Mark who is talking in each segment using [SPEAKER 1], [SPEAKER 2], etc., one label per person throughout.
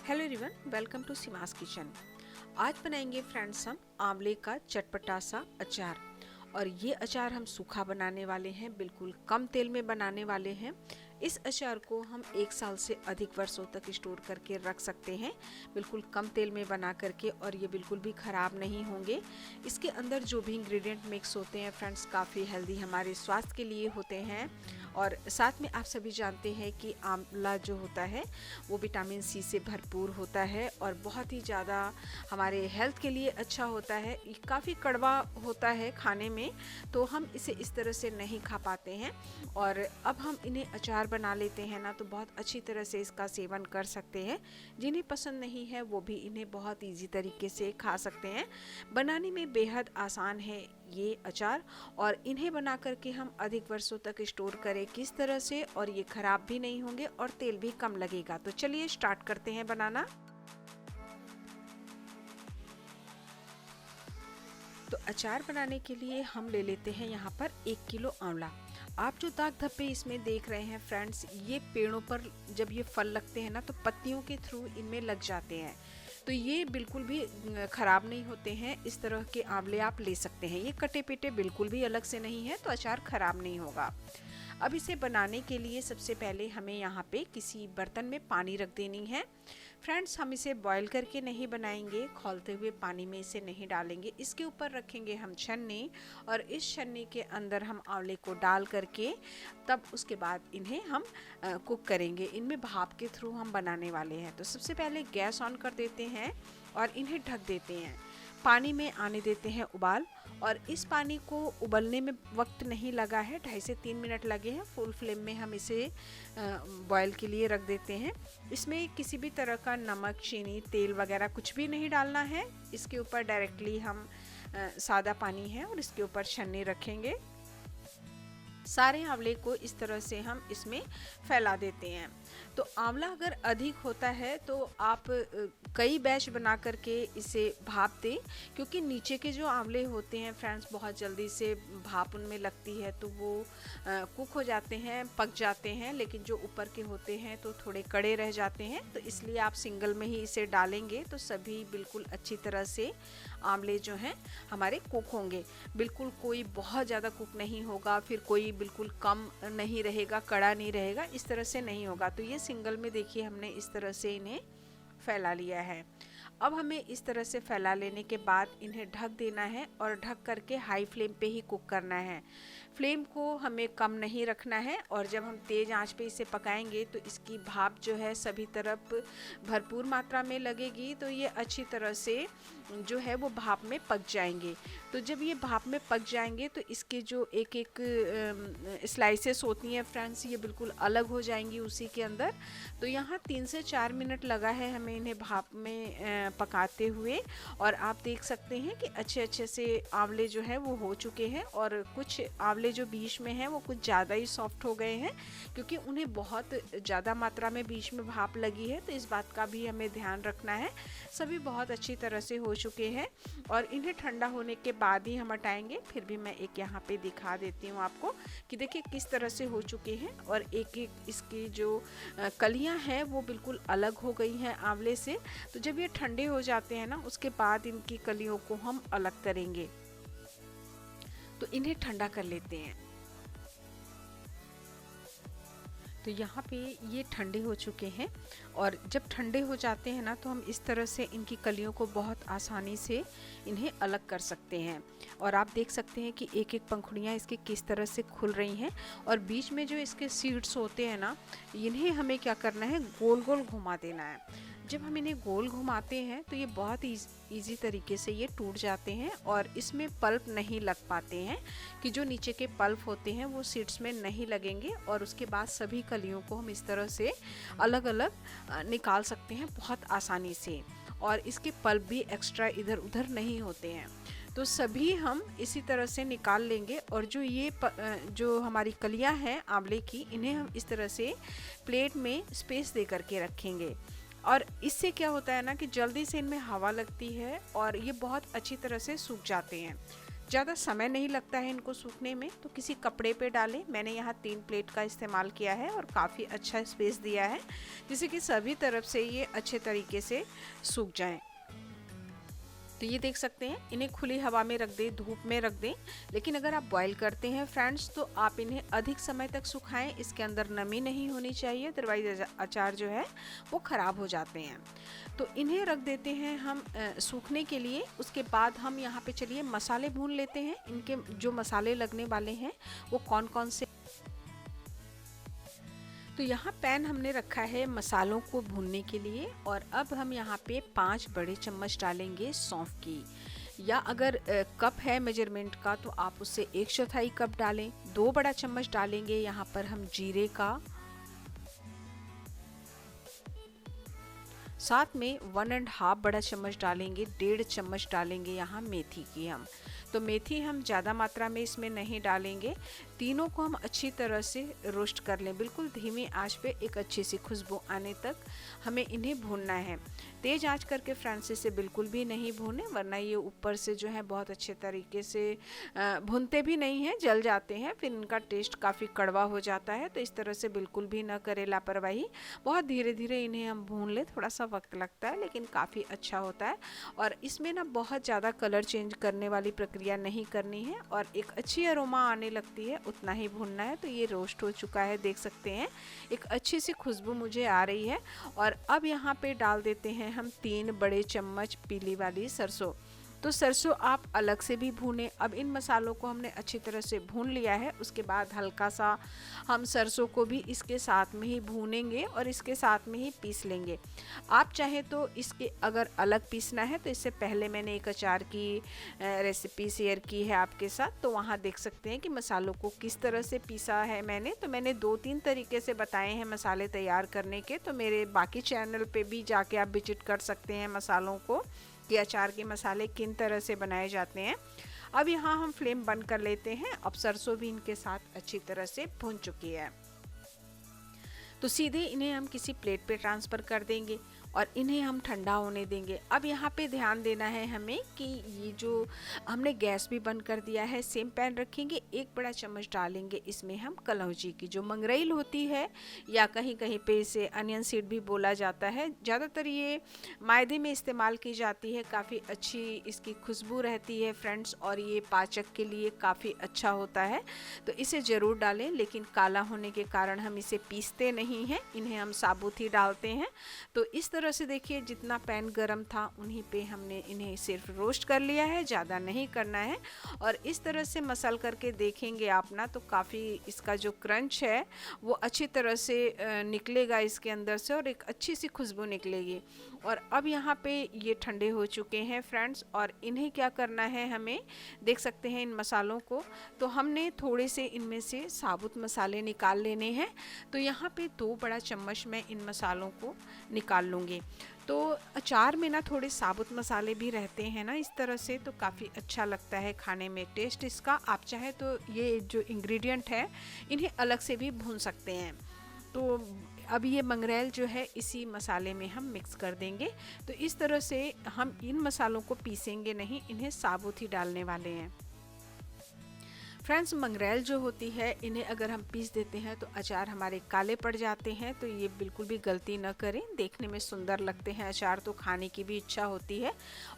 [SPEAKER 1] Hello everyone, welcome to Seema's kitchen. आज बनाएंगे friends हम आंवले का चटपटा सा अचार। और ये अचार हम सूखा बनाने वाले हैं, बिल्कुल कम तेल में बनाने वाले हैं। इस अचार को हम 1 साल से अधिक वर्षों तक स्टोर करके रख सकते हैं, बिल्कुल कम तेल में बना करके, और ये बिल्कुल भी ख़राब नहीं होंगे। इसके अंदर जो भी इंग्रेडिएंट मिक्स होते हैं फ्रेंड्स, काफ़ी हेल्दी हमारे स्वास्थ्य के लिए होते हैं। और साथ में आप सभी जानते हैं कि आंवला जो होता है वो विटामिन सी से भरपूर होता है और बहुत ही ज़्यादा हमारे हेल्थ के लिए अच्छा होता है। ये काफ़ी कड़वा होता है खाने में, तो हम इसे इस तरह से नहीं खा पाते हैं। और अब हम इन्हें अचार बना लेते हैं ना, तो बहुत अच्छी तरह से इसका सेवन कर सकते हैं। जिन्हें पसंद नहीं है वो भी इन्हें बहुत ईजी तरीके से खा सकते हैं। बनाने में बेहद आसान है ये अचार, और इन्हें बना करके हम अधिक वर्षों तक स्टोर करें किस तरह से, और ये ख़राब भी नहीं होंगे और तेल भी कम लगेगा। तो चलिए स्टार्ट करते हैं बनाना। तो अचार बनाने के लिए हम ले लेते हैं यहाँ पर 1 किलो आंवला। आप जो दाग धब्बे इसमें देख रहे हैं फ्रेंड्स, ये पेड़ों पर जब ये फल लगते हैं ना, तो पत्तियों के थ्रू इनमें लग जाते हैं। तो ये बिल्कुल भी ख़राब नहीं होते हैं। इस तरह के आंवले आप ले सकते हैं, ये कटे पिटे बिल्कुल भी अलग से नहीं है, तो अचार ख़राब नहीं होगा। अब इसे बनाने के लिए सबसे पहले हमें यहाँ पे किसी बर्तन में पानी रख देनी है। फ्रेंड्स, हम इसे बॉईल करके नहीं बनाएंगे, खौलते हुए पानी में इसे नहीं डालेंगे। इसके ऊपर रखेंगे हम छन्नी, और इस छन्नी के अंदर हम आंवले को डाल करके तब उसके बाद इन्हें हम कुक करेंगे। इनमें भाप के थ्रू हम बनाने वाले हैं। तो सबसे पहले गैस ऑन कर देते हैं और इन्हें ढक देते हैं। पानी में आने देते हैं उबाल, और इस पानी को उबलने में वक्त नहीं लगा है, 2.5 से 3 मिनट लगे हैं। फुल फ्लेम में हम इसे बॉयल के लिए रख देते हैं। इसमें किसी भी तरह का नमक, चीनी, तेल वगैरह कुछ भी नहीं डालना है। इसके ऊपर डायरेक्टली हम सादा पानी है और इसके ऊपर छन्नी रखेंगे। सारे आंवले को इस तरह से हम इसमें फैला देते हैं। तो आंवला अगर अधिक होता है तो आप कई बैच बना करके इसे भाप दें, क्योंकि नीचे के जो आंवले होते हैं फ्रेंड्स, बहुत जल्दी से भाप उनमें लगती है तो वो कुक हो जाते हैं, पक जाते हैं। लेकिन जो ऊपर के होते हैं तो थोड़े कड़े रह जाते हैं। तो इसलिए आप सिंगल में ही इसे डालेंगे तो सभी बिल्कुल अच्छी तरह से आंवले जो हैं हमारे कुक होंगे। बिल्कुल कोई बहुत ज़्यादा कुक नहीं होगा, फिर कोई बिल्कुल कम नहीं रहेगा, कड़ा नहीं रहेगा, इस तरह से नहीं होगा। तो ये सिंगल में देखिए हमने इस तरह से इन्हें फैला लिया है। अब हमें इस तरह से फैला लेने के बाद इन्हें ढक देना है, और ढक करके हाई फ्लेम पे ही कुक करना है। फ्लेम को हमें कम नहीं रखना है, और जब हम तेज़ आंच पे इसे पकाएंगे तो इसकी भाप जो है सभी तरफ भरपूर मात्रा में लगेगी, तो ये अच्छी तरह से जो है वो भाप में पक जाएंगे। तो जब ये भाप में पक जाएंगे तो इसके जो एक एक स्लाइसेस होती हैं फ्रेंड्स, ये बिल्कुल अलग हो जाएंगी उसी के अंदर। तो यहाँ 3 से 4 मिनट लगा है हमें इन्हें भाप में पकाते हुए, और आप देख सकते हैं कि अच्छे अच्छे से आंवले जो है वो हो चुके हैं। और कुछ आंवले जो बीच में हैं वो कुछ ज़्यादा ही सॉफ्ट हो गए हैं, क्योंकि उन्हें बहुत ज़्यादा मात्रा में बीच में भाप लगी है। तो इस बात का भी हमें ध्यान रखना है। सभी बहुत अच्छी तरह से हो चुके हैं, और इन्हें ठंडा होने के बाद ही हम हटाएंगे। फिर भी मैं एक यहाँ पे दिखा देती हूँ आपको कि देखिए किस तरह से हो चुके हैं, और एक एक इसकी जो कलियाँ हैं वो बिल्कुल अलग हो गई हैं आंवले से। तो जब ये ठंडे हो जाते हैं ना, उसके बाद इनकी कलियों को हम अलग करेंगे। तो इन्हें ठंडा कर लेते हैं। तो यहाँ पे ये ठंडे हो चुके हैं, और जब ठंडे हो जाते हैं ना, तो हम इस तरह से इनकी कलियों को बहुत आसानी से इन्हें अलग कर सकते हैं। और आप देख सकते हैं कि एक एक पंखुड़ियाँ इसकी किस तरह से खुल रही हैं, और बीच में जो इसके सीड्स होते हैं ना, इन्हें हमें क्या करना है, गोल गोल घुमा देना है। जब हम इन्हें गोल घुमाते हैं तो ये बहुत ईजी तरीके से ये टूट जाते हैं, और इसमें पल्प नहीं लग पाते हैं, कि जो नीचे के पल्प होते हैं वो सीड्स में नहीं लगेंगे। और उसके बाद सभी कलियों को हम इस तरह से अलग अलग निकाल सकते हैं बहुत आसानी से, और इसके पल्प भी एक्स्ट्रा इधर उधर नहीं होते हैं। तो सभी हम इसी तरह से निकाल लेंगे। और जो ये जो हमारी कलियां हैं आंवले की, इन्हें हम इस तरह से प्लेट में स्पेस दे करके रखेंगे। और इससे क्या होता है ना कि जल्दी से इनमें हवा लगती है और ये बहुत अच्छी तरह से सूख जाते हैं। ज़्यादा समय नहीं लगता है इनको सूखने में, तो किसी कपड़े पे डालें। मैंने यहाँ 3 प्लेट का इस्तेमाल किया है और काफ़ी अच्छा स्पेस दिया है जिससे कि सभी तरफ से ये अच्छे तरीके से सूख जाएं। तो ये देख सकते हैं, इन्हें खुली हवा में रख दें, धूप में रख दें। लेकिन अगर आप बॉईल करते हैं फ्रेंड्स तो आप इन्हें अधिक समय तक सुखाएं, इसके अंदर नमी नहीं होनी चाहिए, अदरवाइज अचार जो है वो ख़राब हो जाते हैं। तो इन्हें रख देते हैं हम सूखने के लिए। उसके बाद हम यहाँ पे चलिए मसाले भून लेते हैं। इनके जो मसाले लगने वाले हैं वो कौन कौन से। तो यहाँ पैन हमने रखा है मसालों को भूनने के लिए, और अब हम यहाँ पे 5 बड़े चम्मच डालेंगे सौंफ की, या अगर कप है मेजरमेंट का तो आप उससे 1/4 कप डालें। 2 बड़ा चम्मच डालेंगे यहाँ पर हम जीरे का, साथ में 1.5 बड़ा चम्मच डालेंगे, 1.5 चम्मच डालेंगे यहाँ मेथी की हम। तो मेथी हम ज़्यादा मात्रा में इसमें नहीं डालेंगे। तीनों को हम अच्छी तरह से रोस्ट कर लें, बिल्कुल धीमी आंच पे एक अच्छी सी खुशबू आने तक हमें इन्हें भूनना है। तेज़ आंच करके फ्रांस से बिल्कुल भी नहीं भूनें, वरना ये ऊपर से जो है बहुत अच्छे तरीके से भूनते भी नहीं हैं, जल जाते हैं, फिर इनका टेस्ट काफ़ी कड़वा हो जाता है। तो इस तरह से बिल्कुल भी ना करें लापरवाही, बहुत धीरे धीरे इन्हें हम भून लें। थोड़ा सा वक्त लगता है लेकिन काफ़ी अच्छा होता है। और इसमें ना बहुत ज़्यादा कलर चेंज करने वाली प्रक्रिया नहीं करनी है, और एक अच्छी अरोमा आने लगती है उतना ही भूनना है। तो ये रोस्ट हो चुका है, देख सकते हैं, एक अच्छी सी खुशबू मुझे आ रही है। और अब यहाँ पे डाल देते हैं हम 3 बड़े चम्मच पीली वाली सरसों। तो सरसों आप अलग से भी भूनें। अब इन मसालों को हमने अच्छी तरह से भून लिया है, उसके बाद हल्का सा हम सरसों को भी इसके साथ में ही भूनेंगे और इसके साथ में ही पीस लेंगे। आप चाहे तो इसके अगर अलग पीसना है तो इससे पहले मैंने एक अचार की रेसिपी शेयर की है आपके साथ, तो वहाँ देख सकते हैं कि मसालों को किस तरह से पीसा है मैंने। तो मैंने 2-3 तरीके से बताए हैं मसाले तैयार करने के, तो मेरे बाकी चैनल पे भी जाके आप विजिट कर सकते हैं मसालों को, कि अचार के मसाले किन तरह से बनाए जाते हैं। अब यहाँ हम फ्लेम बंद कर लेते हैं। अब सरसों भी इनके साथ अच्छी तरह से भून चुकी है, तो सीधे इन्हें हम किसी प्लेट पे ट्रांसफ़र कर देंगे और इन्हें हम ठंडा होने देंगे। अब यहाँ पे ध्यान देना है हमें कि ये जो हमने गैस भी बंद कर दिया है, सेम पैन रखेंगे, 1 बड़ा चम्मच डालेंगे इसमें हम कलौंजी की, जो मंगरेल होती है या कहीं कहीं पे इसे अनियन सीड भी बोला जाता है। ज़्यादातर ये मायदे में इस्तेमाल की जाती है, काफ़ी अच्छी इसकी खुशबू रहती है फ्रेंड्स, और ये पाचक के लिए काफ़ी अच्छा होता है, तो इसे ज़रूर डालें। लेकिन काला होने के कारण हम इसे पीसते नहीं हैं, इन्हें हम साबुत ही डालते हैं। तो इस तरह से देखिए, जितना पैन गरम था उन्हीं पे हमने इन्हें सिर्फ रोस्ट कर लिया है, ज़्यादा नहीं करना है। और इस तरह से मसल करके देखेंगे आप ना, तो काफ़ी इसका जो क्रंच है वो अच्छी तरह से निकलेगा इसके अंदर से, और एक अच्छी सी खुशबू निकलेगी। और अब यहाँ पे ये ठंडे हो चुके हैं फ्रेंड्स, और इन्हें क्या करना है, हमें देख सकते हैं इन मसालों को, तो हमने थोड़े से इनमें से साबुत मसाले निकाल लेने हैं। तो यहाँ पे 2 बड़ा चम्मच मैं इन मसालों को निकाल लूँगी। तो अचार में ना थोड़े साबुत मसाले भी रहते हैं ना इस तरह से, तो काफ़ी अच्छा लगता है खाने में टेस्ट इसका। आप चाहे तो ये जो इंग्रेडिएंट है इन्हें अलग से भी भून सकते हैं। तो अब ये मंगरेल जो है इसी मसाले में हम मिक्स कर देंगे। तो इस तरह से हम इन मसालों को पीसेंगे नहीं, इन्हें साबुत ही डालने वाले हैं। फ्रेंड्स, मंगरेल जो होती है इन्हें अगर हम पीस देते हैं तो अचार हमारे काले पड़ जाते हैं, तो ये बिल्कुल भी गलती न करें। देखने में सुंदर लगते हैं अचार, तो खाने की भी इच्छा होती है।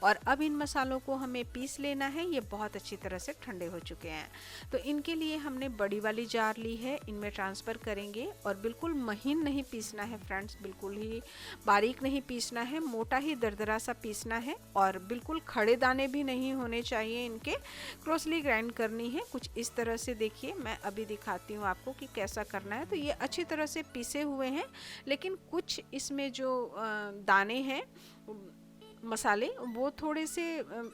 [SPEAKER 1] और अब इन मसालों को हमें पीस लेना है, ये बहुत अच्छी तरह से ठंडे हो चुके हैं। तो इनके लिए हमने बड़ी वाली जार ली है, इनमें ट्रांसफ़र करेंगे। और बिल्कुल महीन नहीं पीसना है फ्रेंड्स, बिल्कुल ही बारीक नहीं पीसना है, मोटा ही दरदरा सा पीसना है। और बिल्कुल खड़े दाने भी नहीं होने चाहिए, इनके क्रोसली ग्राइंड करनी है। कुछ इस तरह से देखिए, मैं अभी दिखाती हूँ आपको कि कैसा करना है। तो ये अच्छी तरह से पिसे हुए हैं, लेकिन कुछ इसमें जो दाने हैं मसाले वो थोड़े से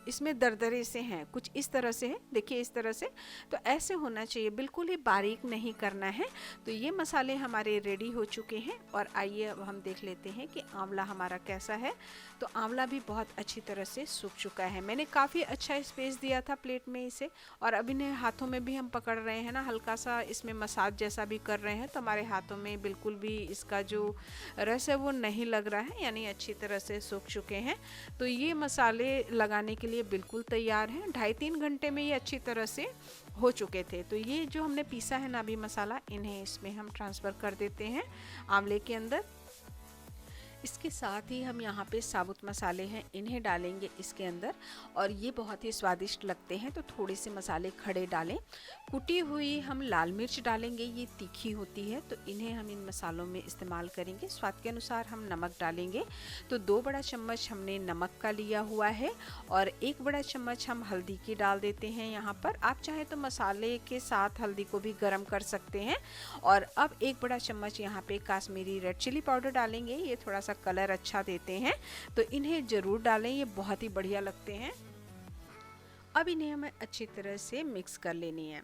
[SPEAKER 1] इसमें दरदरे से हैं, कुछ इस तरह से है, देखिए इस तरह से। तो ऐसे होना चाहिए, बिल्कुल ही बारीक नहीं करना है। तो ये मसाले हमारे रेडी हो चुके हैं। और आइए अब हम देख लेते हैं कि आंवला हमारा कैसा है। तो आंवला भी बहुत अच्छी तरह से सूख चुका है, मैंने काफ़ी अच्छा स्पेस दिया था प्लेट में इसे। और अब इन्हें हाथों में भी हम पकड़ रहे हैं ना, हल्का सा इसमें मसाज जैसा भी कर रहे हैं, तो हमारे हाथों में बिल्कुल भी इसका जो रस है वो नहीं लग रहा है, यानी अच्छी तरह से सूख चुके हैं। तो ये मसाले लगाने के लिए बिल्कुल तैयार हैं। 2.5-3 घंटे में ये अच्छी तरह से हो चुके थे। तो ये जो हमने पीसा है ना अभी मसाला, इन्हें इसमें हम ट्रांसफ़र कर देते हैं आंवले के अंदर। इसके साथ ही हम यहाँ पे साबुत मसाले हैं, इन्हें डालेंगे इसके अंदर, और ये बहुत ही स्वादिष्ट लगते हैं। तो थोड़े से मसाले खड़े डालें। कुटी हुई हम लाल मिर्च डालेंगे, ये तीखी होती है, तो इन्हें हम इन मसालों में इस्तेमाल करेंगे। स्वाद के अनुसार हम नमक डालेंगे। तो 2 बड़ा चम्मच हमने नमक का लिया हुआ है, और 1 बड़ा चम्मच हम हल्दी की डाल देते हैं यहाँ पर। आप चाहे तो मसाले के साथ हल्दी को भी गर्म कर सकते हैं। और अब 1 बड़ा चम्मच यहाँ पे काश्मीरी रेड चिली पाउडर डालेंगे, ये थोड़ा सा कलर अच्छा देते हैं, तो इन्हें ज़रूर डालें, ये बहुत ही बढ़िया लगते हैं। अब इन्हें हमें अच्छी तरह से मिक्स कर लेनी है।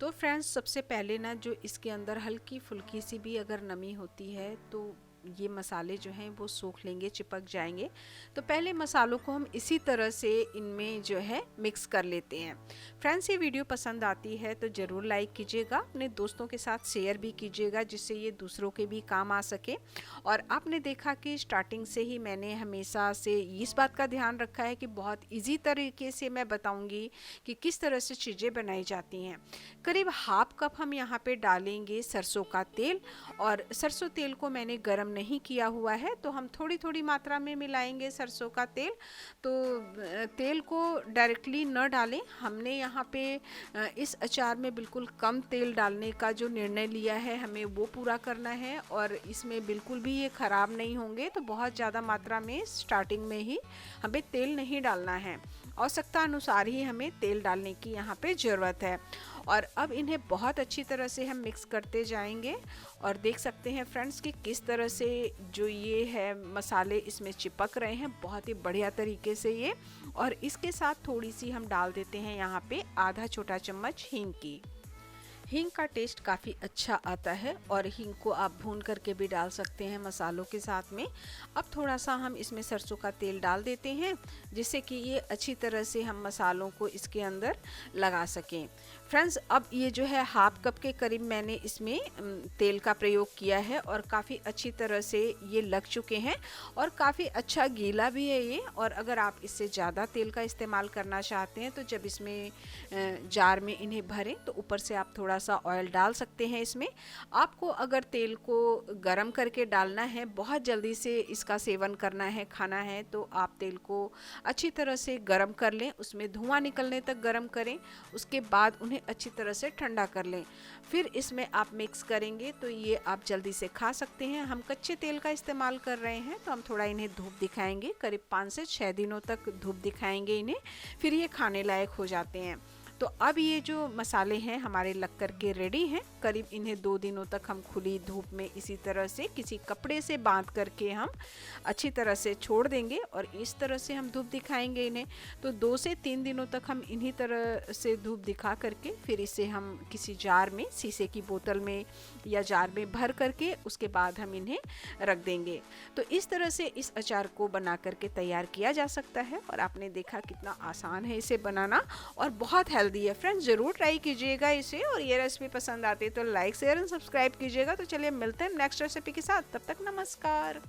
[SPEAKER 1] तो फ्रेंड्स, सबसे पहले ना जो इसके अंदर हल्की फुल्की सी भी अगर नमी होती है तो ये मसाले जो हैं वो सूख लेंगे, चिपक जाएंगे। तो पहले मसालों को हम इसी तरह से इनमें जो है मिक्स कर लेते हैं। फ्रेंड्स, ये वीडियो पसंद आती है तो ज़रूर लाइक कीजिएगा, अपने दोस्तों के साथ शेयर भी कीजिएगा, जिससे ये दूसरों के भी काम आ सके। और आपने देखा कि स्टार्टिंग से ही मैंने हमेशा से इस बात का ध्यान रखा है कि बहुत ईजी तरीके से मैं बताऊँगी कि किस तरह से चीज़ें बनाई जाती हैं। करीब ½ कप हम यहाँ पर डालेंगे सरसों का तेल, और सरसों तेल को मैंने गर्म नहीं किया हुआ है, तो हम थोड़ी थोड़ी मात्रा में मिलाएंगे सरसों का तेल। तो तेल को डायरेक्टली न डालें। हमने यहाँ पे इस अचार में बिल्कुल कम तेल डालने का जो निर्णय लिया है, हमें वो पूरा करना है, और इसमें बिल्कुल भी ये ख़राब नहीं होंगे। तो बहुत ज़्यादा मात्रा में स्टार्टिंग में ही हमें तेल नहीं डालना है, आवश्यकता अनुसार ही हमें तेल डालने की यहाँ पे ज़रूरत है। और अब इन्हें बहुत अच्छी तरह से हम मिक्स करते जाएंगे, और देख सकते हैं फ्रेंड्स कि किस तरह से जो ये है मसाले इसमें चिपक रहे हैं, बहुत ही बढ़िया तरीके से ये। और इसके साथ थोड़ी सी हम डाल देते हैं यहाँ पे आधा छोटा चम्मच हींग की। हींग का टेस्ट काफ़ी अच्छा आता है, और हींग को आप भून करके भी डाल सकते हैं मसालों के साथ में। अब थोड़ा सा हम इसमें सरसों का तेल डाल देते हैं, जिससे कि ये अच्छी तरह से हम मसालों को इसके अंदर लगा सकें। फ्रेंड्स, अब ये जो है ½ कप के करीब मैंने इसमें तेल का प्रयोग किया है, और काफ़ी अच्छी तरह से ये लग चुके हैं, और काफ़ी अच्छा गीला भी है ये। और अगर आप इससे ज़्यादा तेल का इस्तेमाल करना चाहते हैं तो जब इसमें जार में इन्हें भरें तो ऊपर से आप थोड़ा सा ऑयल डाल सकते हैं इसमें। आपको अगर तेल को गरम करके डालना है, बहुत जल्दी से इसका सेवन करना है, खाना है, तो आप तेल को अच्छी तरह से गरम कर लें, उसमें धुआं निकलने तक गरम करें। उसके बाद उन्हें अच्छी तरह से ठंडा कर लें, फिर इसमें आप मिक्स करेंगे तो ये आप जल्दी से खा सकते हैं। हम कच्चे तेल का इस्तेमाल कर रहे हैं, तो हम थोड़ा इन्हें धूप दिखाएंगे, करीब 5 से 6 दिनों तक धूप दिखाएंगे इन्हें, फिर ये खाने लायक हो जाते हैं। तो अब ये जो मसाले हैं हमारे लग कर के रेडी हैं। करीब इन्हें 2 दिनों तक हम खुली धूप में इसी तरह से किसी कपड़े से बांध करके हम अच्छी तरह से छोड़ देंगे, और इस तरह से हम धूप दिखाएंगे इन्हें। तो 2 से 3 दिनों तक हम इन्हीं तरह से धूप दिखा करके फिर इसे हम किसी जार में, शीशे की बोतल में या जार में भर करके उसके बाद हम इन्हें रख देंगे। तो इस तरह से इस अचार को बना करके तैयार किया जा सकता है, और आपने देखा कितना आसान है इसे बनाना, और बहुत हेल्दी है। फ्रेंड्स, ज़रूर ट्राई कीजिएगा इसे, और ये रेसिपी पसंद आती है तो लाइक शेयर एंड सब्सक्राइब कीजिएगा। तो चलिए मिलते हैं नेक्स्ट रेसिपी के साथ, तब तक नमस्कार।